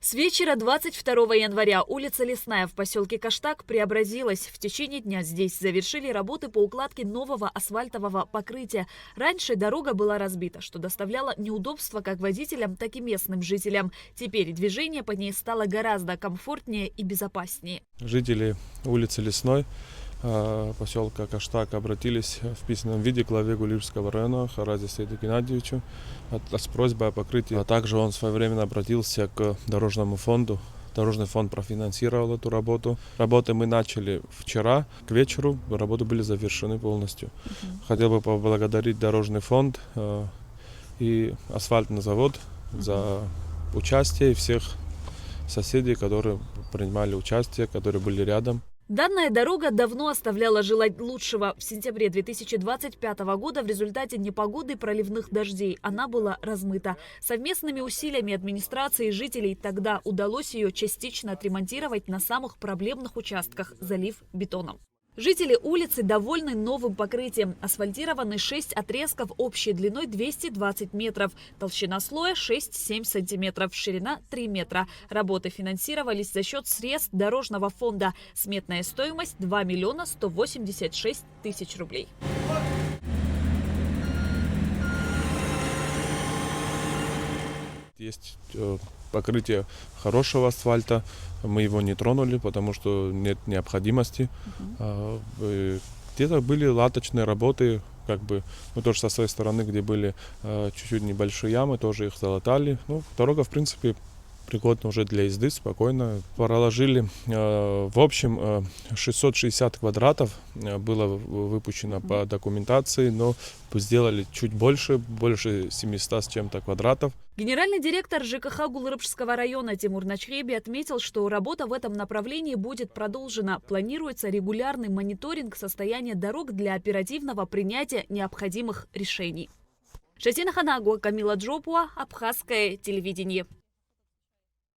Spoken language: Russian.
С вечера 22 января улица Лесная в поселке Каштак преобразилась. В течение дня здесь завершили работы по укладке нового асфальтового покрытия. Раньше дорога была разбита, что доставляло неудобства как водителям, так и местным жителям. Теперь движение по ней стало гораздо комфортнее и безопаснее. Жители улицы Лесной поселка Каштак обратились в письменном виде к главе Гулижского района Харазе Сейду Геннадьевичу с просьбой о покрытии. А также он своевременно обратился к Дорожному фонду. Дорожный фонд профинансировал эту работу. Работы мы начали вчера. К вечеру работы были завершены полностью. Хотел бы поблагодарить Дорожный фонд и асфальтный завод за участие и всех соседей, которые принимали участие, которые были рядом. Данная дорога давно оставляла желать лучшего. В сентябре 2025 года в результате непогоды и проливных дождей она была размыта. Совместными усилиями администрации и жителей тогда удалось ее частично отремонтировать на самых проблемных участках, залив бетоном. Жители улицы довольны новым покрытием. Асфальтированы 6 отрезков общей длиной 220 метров. Толщина слоя 6-7 сантиметров, ширина 3 метра. Работы финансировались за счет средств Дорожного фонда. Сметная стоимость 2 миллиона 186 тысяч рублей. Есть покрытие хорошего асфальта, мы его не тронули, потому что нет необходимости. Где-то были латочные работы, мы тоже со своей стороны, где были чуть-чуть небольшие ямы, тоже их залатали. Дорога, в принципе, пригодна уже для езды, спокойно. Проложили, в общем, 660 квадратов было выпущено по документации, но сделали чуть больше 700 с чем-то квадратов. Генеральный директор ЖКХ Гулрыбшского района Тимур Начхеби отметил, что работа в этом направлении будет продолжена. Планируется регулярный мониторинг состояния дорог для оперативного принятия необходимых решений. Шатина Ханагуа, Камила Джопуа, Абхазское телевидение.